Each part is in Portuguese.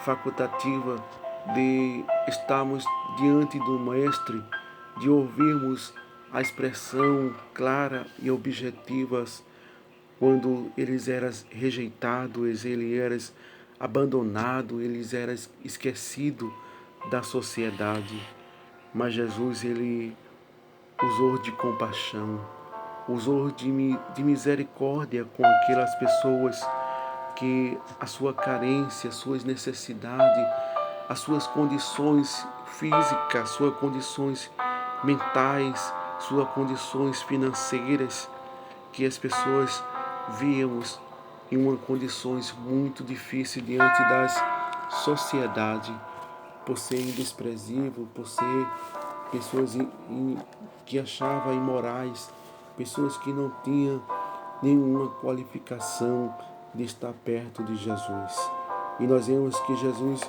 facultativa de estarmos diante do Mestre, de ouvirmos a expressão clara e objetivas quando eles eram rejeitados, eles eram abandonados, eles eram esquecidos da sociedade. Mas Jesus, ele usou de compaixão, usou de misericórdia com aquelas pessoas que a sua carência, as suas necessidades, as suas condições físicas, suas condições mentais, suas condições financeiras, que as pessoas víamos em uma condições muito difíceis diante das sociedade, por ser desprezível, por ser pessoas que achavam imorais, pessoas que não tinham nenhuma qualificação de estar perto de Jesus. E nós vemos que Jesus,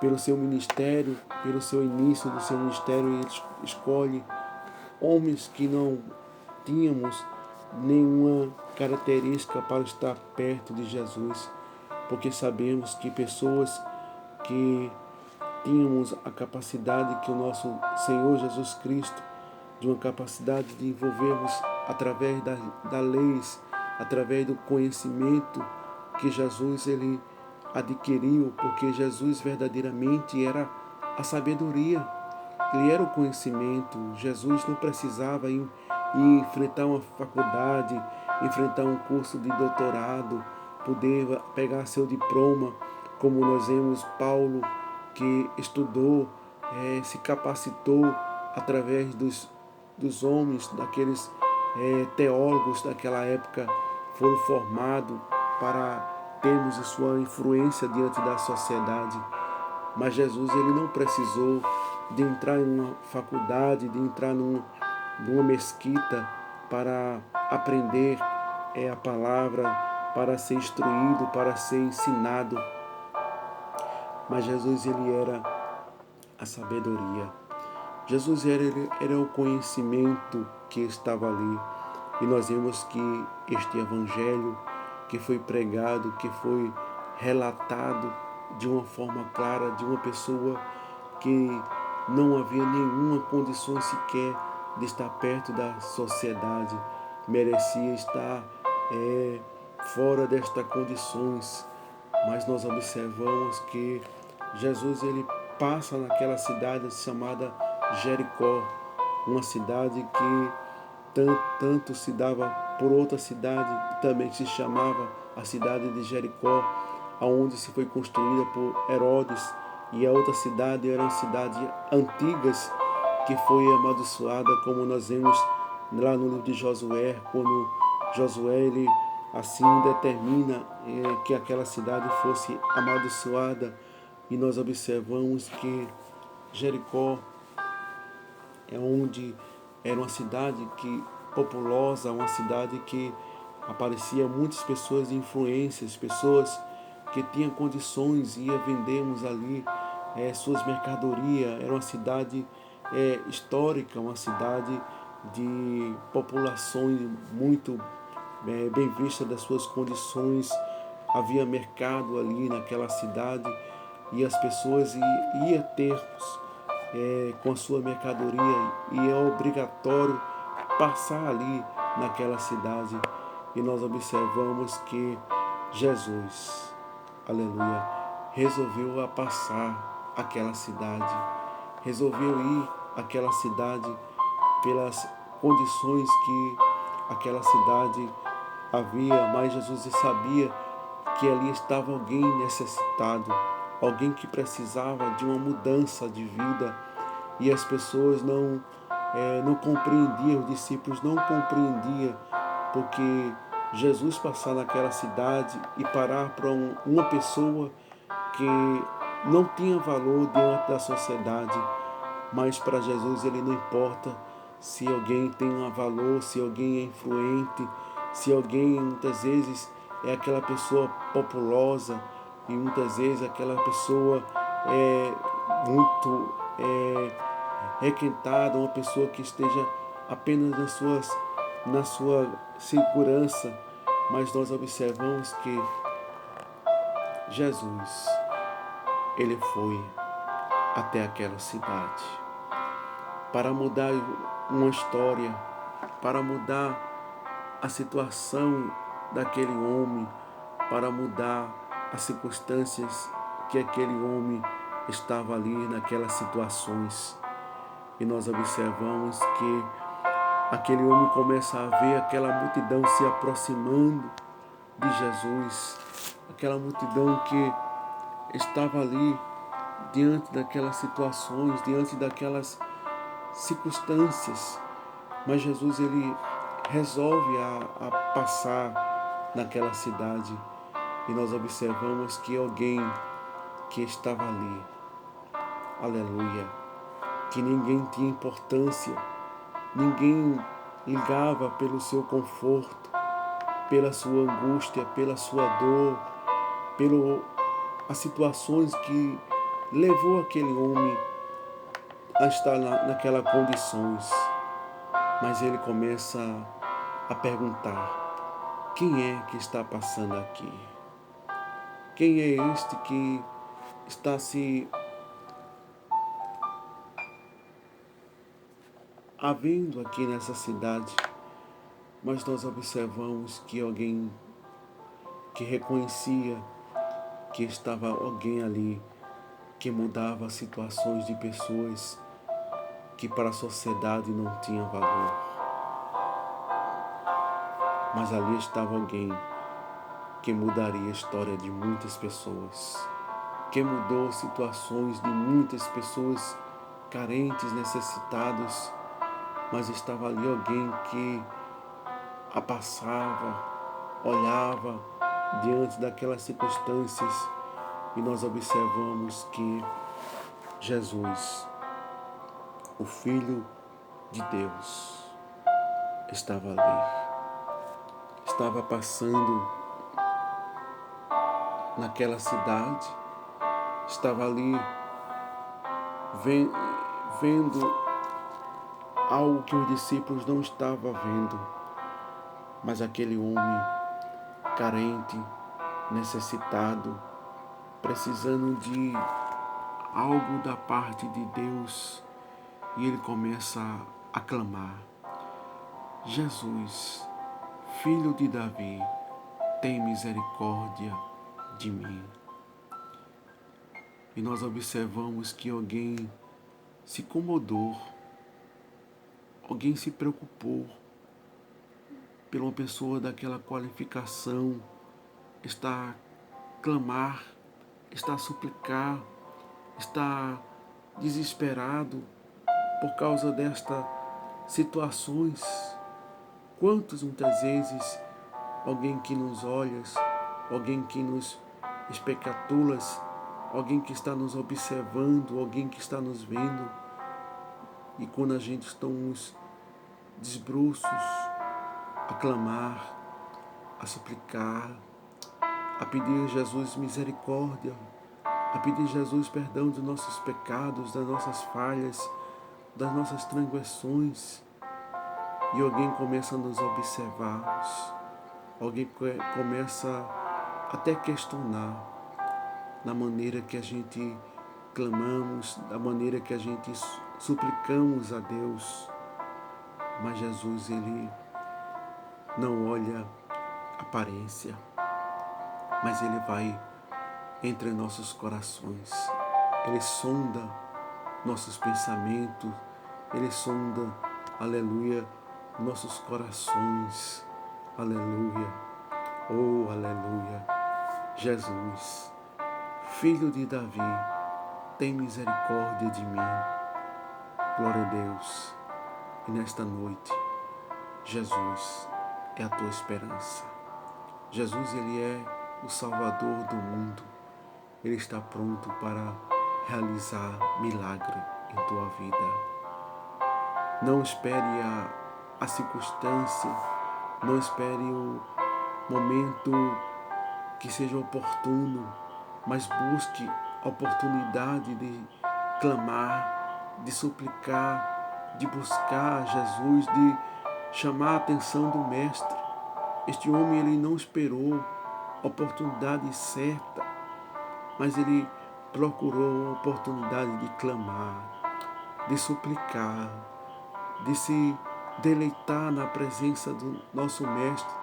pelo seu ministério, pelo seu início do seu ministério, ele escolhe homens que não tínhamos nenhuma característica para estar perto de Jesus, porque sabemos que pessoas que tínhamos a capacidade que o nosso Senhor Jesus Cristo, de uma capacidade de envolvermos através da leis, através do conhecimento que Jesus ele adquiriu, porque Jesus verdadeiramente era a sabedoria, ele era o conhecimento. Jesus não precisava ir enfrentar uma faculdade, enfrentar um curso de doutorado, poder pegar seu diploma, como nós vemos Paulo, que estudou, se capacitou através dos homens, daqueles teólogos daquela época, foram formados para termos a sua influência diante da sociedade. Mas Jesus ele não precisou de entrar em uma faculdade, de entrar numa mesquita para aprender a palavra, para ser instruído, para ser ensinado. Mas Jesus ele era a sabedoria. Jesus era o conhecimento que estava ali. E nós vemos que este evangelho que foi pregado, que foi relatado de uma forma clara, de uma pessoa que não havia nenhuma condição sequer de estar perto da sociedade, merecia estar fora destas condições. Mas nós observamos que Jesus ele passa naquela cidade chamada Jericó, uma cidade que tanto se dava por outra cidade, que também se chamava a cidade de Jericó, aonde se foi construída por Herodes, e a outra cidade era uma cidade antigas que foi amaldiçoada, como nós vemos lá no livro de Josué, quando Josué ele assim determina que aquela cidade fosse amaldiçoada. E nós observamos que Jericó é onde era uma cidade populosa, uma cidade que aparecia muitas pessoas de influências, pessoas que tinham condições, ia vendemos ali suas mercadorias. Era uma cidade histórica, uma cidade de populações muito bem vista das suas condições. Havia mercado ali naquela cidade e as pessoas iam ter com a sua mercadoria, e é obrigatório passar ali naquela cidade. E nós observamos que Jesus, aleluia, resolveu passar aquela cidade, resolveu ir àquela cidade pelas condições que aquela cidade havia, mas Jesus sabia que ali estava alguém necessitado, alguém que precisava de uma mudança de vida, e as pessoas não compreendiam, os discípulos não compreendiam, porque Jesus passar naquela cidade e parar para uma pessoa que não tinha valor diante da sociedade, mas para Jesus ele não importa se alguém tem um valor, se alguém é influente, se alguém muitas vezes é aquela pessoa populosa, e muitas vezes aquela pessoa é muito requentada, uma pessoa que esteja apenas na sua segurança. Mas nós observamos que Jesus ele foi até aquela cidade para mudar uma história, para mudar a situação daquele homem, para mudar as circunstâncias que aquele homem estava ali naquelas situações. E nós observamos que aquele homem começa a ver aquela multidão se aproximando de Jesus, aquela multidão que estava ali diante daquelas situações, diante daquelas circunstâncias. Mas Jesus, ele resolve a passar naquela cidade. E nós observamos que alguém que estava ali, aleluia, que ninguém tinha importância, ninguém ligava pelo seu conforto, pela sua angústia, pela sua dor, pelas situações que levou aquele homem a estar naquelas condições. Mas ele começa a perguntar: quem é que está passando aqui? Quem é este que está se havendo aqui nessa cidade? Mas nós observamos que alguém que reconhecia que estava alguém ali que mudava situações de pessoas que para a sociedade não tinham valor. Mas ali estava alguém que mudaria a história de muitas pessoas, que mudou situações de muitas pessoas carentes, necessitadas, mas estava ali alguém que a passava, olhava diante daquelas circunstâncias, e nós observamos que Jesus, o Filho de Deus, estava ali, estava passando naquela cidade, estava ali vendo algo que os discípulos não estavam vendo, mas aquele homem carente, necessitado, precisando de algo da parte de Deus, e ele começa a clamar: Jesus, Filho de Davi, tem misericórdia de mim. E nós observamos que alguém se incomodou, alguém se preocupou por uma pessoa daquela qualificação, está a clamar, está a suplicar, está desesperado por causa destas situações. Quantos muitas vezes alguém que nos olha, alguém que nos espectacula, alguém que está nos observando, alguém que está nos vendo, e quando a gente está nos desbruços a clamar, a suplicar, a pedir a Jesus misericórdia, a pedir a Jesus perdão dos nossos pecados, das nossas falhas, das nossas transgressões, e alguém começa a nos observar, alguém começa até questionar na maneira que a gente clamamos, da maneira que a gente suplicamos a Deus. Mas Jesus, ele não olha a aparência, mas ele vai entre nossos corações. Ele sonda nossos pensamentos, ele sonda, aleluia, nossos corações, aleluia, oh, aleluia. Jesus, Filho de Davi, tem misericórdia de mim. Glória a Deus. E nesta noite, Jesus é a tua esperança. Jesus, ele é o Salvador do mundo. Ele está pronto para realizar milagre em tua vida. Não espere a circunstância, não espere o momento que seja oportuno, mas busque a oportunidade de clamar, de suplicar, de buscar Jesus, de chamar a atenção do Mestre. Este homem, ele não esperou a oportunidade certa, mas ele procurou uma oportunidade de clamar, de suplicar, de se deleitar na presença do nosso Mestre,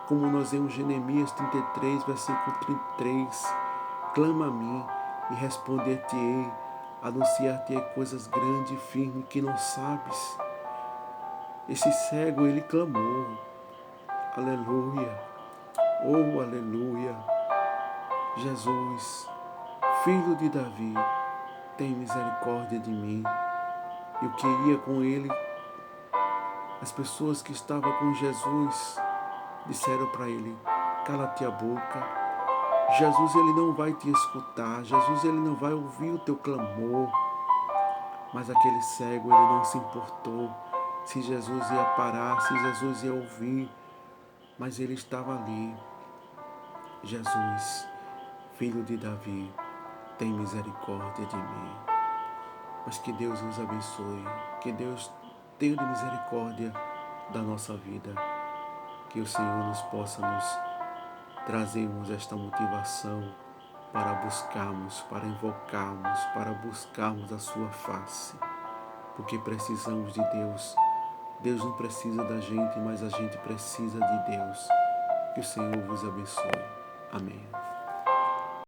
como nós vemos em Jeremias 33, versículo 33. Clama a mim e responder-te-ei, anunciar-te-ei coisas grandes e firmes que não sabes. Esse cego, ele clamou. Aleluia. Oh, aleluia. Jesus, Filho de Davi, tem misericórdia de mim. E o que ia com ele, as pessoas que estavam com Jesus disseram para ele: cala-te a boca. Jesus, ele não vai te escutar. Jesus, ele não vai ouvir o teu clamor. Mas aquele cego, ele não se importou se Jesus ia parar, se Jesus ia ouvir. Mas ele estava ali. Jesus, Filho de Davi, tem misericórdia de mim. Mas que Deus nos abençoe, que Deus tenha de misericórdia da nossa vida, que o Senhor nos possa nos trazermos esta motivação para buscarmos, para invocarmos, para buscarmos a sua face, porque precisamos de Deus. Deus não precisa da gente, mas a gente precisa de Deus. Que o Senhor vos abençoe. Amém.